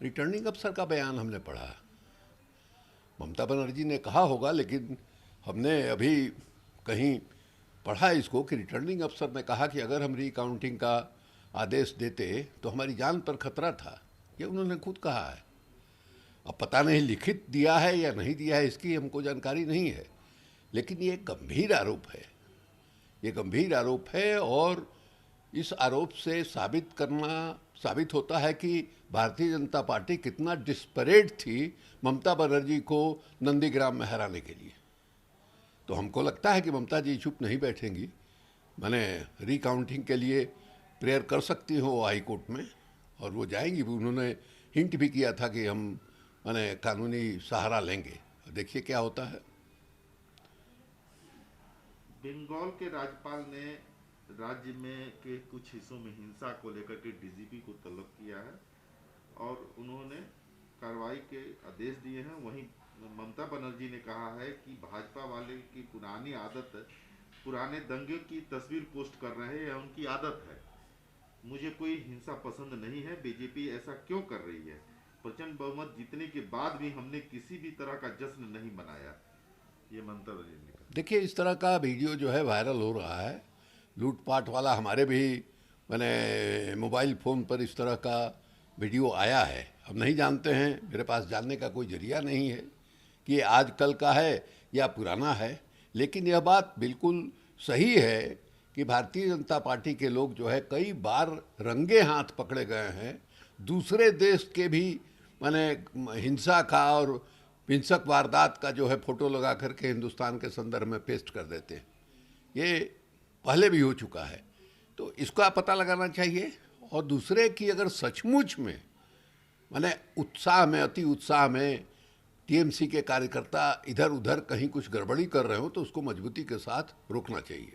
Returning अफसर का बयान हमने पढ़ा। ममता बनर्जी ने कहा होगा, लेकिन हमने अभी कहीं पढ़ा इसको कि रिटर्निंग अफसर ने कहा कि अगर हम रिकाउंटिंग का आदेश देते तो हमारी जान पर खतरा था। ये उन्होंने खुद कहा है। अब पता नहीं लिखित दिया है या नहीं दिया है, इसकी हमको जानकारी नहीं है, लेकिन ये गंभीर आरोप है। ये गंभीर आरोप है और इस आरोप से साबित होता है कि भारतीय जनता पार्टी कितना डिस्परेट थी ममता बनर्जी को नंदीग्राम में हराने के लिए। तो हमको लगता है कि ममता जी चुप नहीं बैठेंगी। मैंने रिकाउंटिंग के लिए प्रेयर कर सकती हो हाई कोर्ट में, और वो जाएंगी भी। उन्होंने हिंट भी किया था कि हम कानूनी सहारा लेंगे। देखिए क्या होता है। बंगाल के राज्यपाल ने राज्य में के कुछ हिस्सों में हिंसा को लेकर के डीजीपी को तलब किया है और उन्होंने कार्रवाई के आदेश दिए हैं। वहीं ममता बनर्जी ने कहा है कि भाजपा वाले की पुरानी आदत, पुराने दंगे की तस्वीर पोस्ट कर रहे हैं, उनकी आदत है। मुझे कोई हिंसा पसंद नहीं है। बीजेपी ऐसा क्यों कर रही है? प्रचंड बहुमत जीतने के बाद भी हमने किसी भी तरह का जश्न नहीं मनाया, ये ममता बनर्जी ने कहा। देखिए, इस तरह का वीडियो जो है वायरल हो रहा है, लूटपाट वाला। हमारे भी मोबाइल फ़ोन पर इस तरह का वीडियो आया है। अब नहीं जानते हैं, मेरे पास जानने का कोई जरिया नहीं है कि ये आज कल का है या पुराना है, लेकिन यह बात बिल्कुल सही है कि भारतीय जनता पार्टी के लोग जो है कई बार रंगे हाथ पकड़े गए हैं। दूसरे देश के भी हिंसा का और हिंसक वारदात का जो है फोटो लगा करके हिंदुस्तान के संदर्भ में पेस्ट कर देते हैं। ये पहले भी हो चुका है, तो इसका पता लगाना चाहिए। और दूसरे की अगर सचमुच में उत्साह में, अति उत्साह में टीएमसी के कार्यकर्ता इधर उधर कहीं कुछ गड़बड़ी कर रहे हो तो उसको मजबूती के साथ रोकना चाहिए।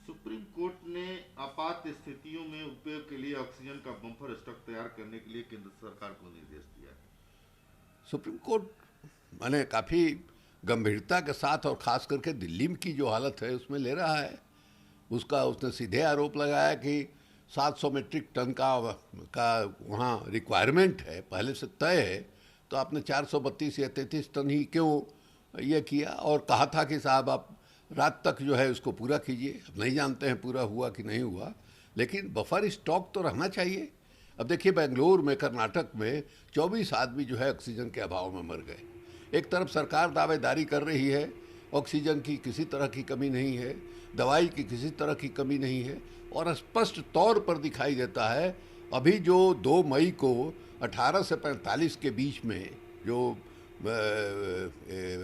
सुप्रीम कोर्ट ने आपात स्थितियों में उपयोग के लिए ऑक्सीजन का बम्पर स्टॉक तैयार करने के लिए केंद्र सरकार को निर्देश दिया है। सुप्रीम कोर्ट काफ़ी गंभीरता के साथ और ख़ास करके दिल्ली की जो हालत है उसमें ले रहा है। उसने सीधे आरोप लगाया कि 700 मीट्रिक टन का वहाँ रिक्वायरमेंट है, पहले से तय है, तो आपने 432 या 33 टन ही क्यों ये किया? और कहा था कि साहब आप रात तक जो है उसको पूरा कीजिए। अब नहीं जानते हैं पूरा हुआ कि नहीं हुआ, लेकिन बफर स्टॉक तो रहना चाहिए। अब देखिए, बेंगलोर में, कर्नाटक में 24 आदमी जो है ऑक्सीजन के अभाव में मर गए। एक तरफ सरकार दावेदारी कर रही है ऑक्सीजन की किसी तरह की कमी नहीं है, दवाई की किसी तरह की कमी नहीं है, और स्पष्ट तौर पर दिखाई देता है अभी जो 2 मई को 18 से 45 के बीच में जो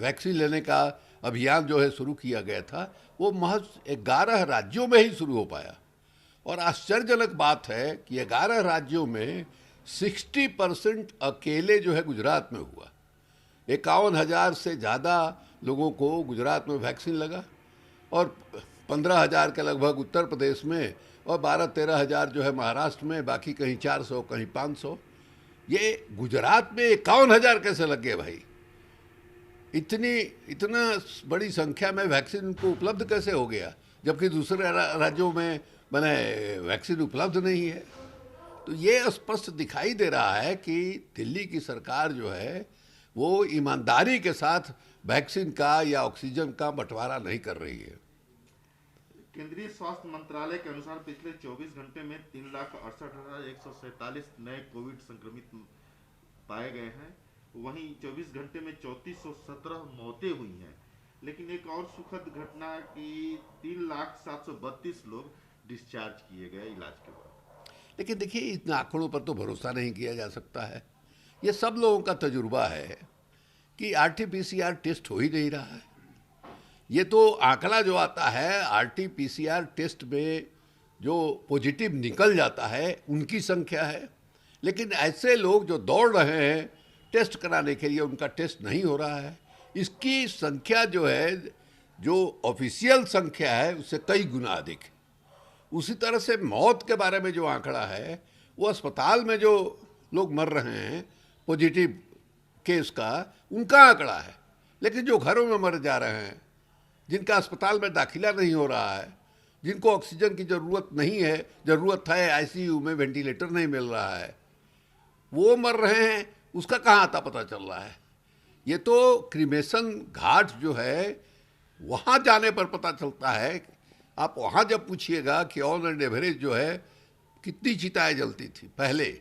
वैक्सीन लेने का अभियान जो है शुरू किया गया था, वो महज 11 राज्यों में ही शुरू हो पाया। और आश्चर्यजनक बात है कि 11 राज्यों में 60% अकेले जो है गुजरात में हुआ। 51,000 से ज़्यादा लोगों को गुजरात में वैक्सीन लगा और 15,000 के लगभग उत्तर प्रदेश में और 12-13 हज़ार जो है महाराष्ट्र में, बाकी कहीं 400 कहीं 500। ये गुजरात में 51,000 कैसे लग गए भाई? इतना बड़ी संख्या में वैक्सीन को उपलब्ध कैसे हो गया, जबकि दूसरे राज्यों में वैक्सीन उपलब्ध नहीं है? तो ये स्पष्ट दिखाई दे रहा है कि दिल्ली की सरकार जो है वो ईमानदारी के साथ वैक्सीन का या ऑक्सीजन का बंटवारा नहीं कर रही है। केंद्रीय स्वास्थ्य मंत्रालय के अनुसार पिछले 24 घंटे में 3,68,147 नए कोविड संक्रमित पाए गए हैं। वहीं 24 घंटे में 3,417 मौतें हुई हैं। लेकिन एक और सुखद घटना कि 3,07,32 लोग डिस्चार्ज किए गए इलाज के बाद। लेकिन देखिए, इन आंकड़ों पर तो भरोसा नहीं किया जा सकता है। ये सब लोगों का तजुर्बा है कि आरटी-पीसीआर टेस्ट हो ही नहीं रहा है। ये तो आंकड़ा जो आता है आरटी-पीसीआर टेस्ट में जो पॉजिटिव निकल जाता है उनकी संख्या है, लेकिन ऐसे लोग जो दौड़ रहे हैं टेस्ट कराने के लिए, उनका टेस्ट नहीं हो रहा है। इसकी संख्या जो है, जो ऑफिशियल संख्या है उससे कई गुना अधिक है। उसी तरह से मौत के बारे में जो आंकड़ा है, वो अस्पताल में जो लोग मर रहे हैं पॉजिटिव केस का, उनका आंकड़ा है। लेकिन जो घरों में मर जा रहे हैं, जिनका अस्पताल में दाखिला नहीं हो रहा है, जिनको ऑक्सीजन की ज़रूरत नहीं है, ज़रूरत है आईसीयू में वेंटिलेटर नहीं मिल रहा है, वो मर रहे हैं, उसका कहाँ आता पता चल रहा है। ये तो क्रिमेशन घाट जो है वहाँ जाने पर पता चलता है। आप वहाँ जब पूछिएगा कि ऑन एंड एवरेज जो है कितनी चिताएं जलती थी पहले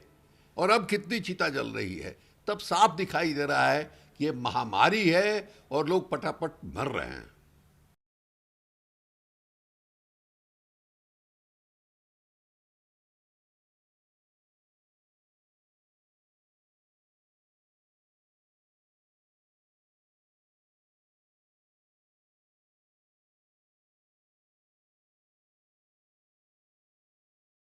और अब कितनी चिता जल रही है, तब साफ दिखाई दे रहा है कि ये महामारी है और लोग पटापट मर रहे हैं।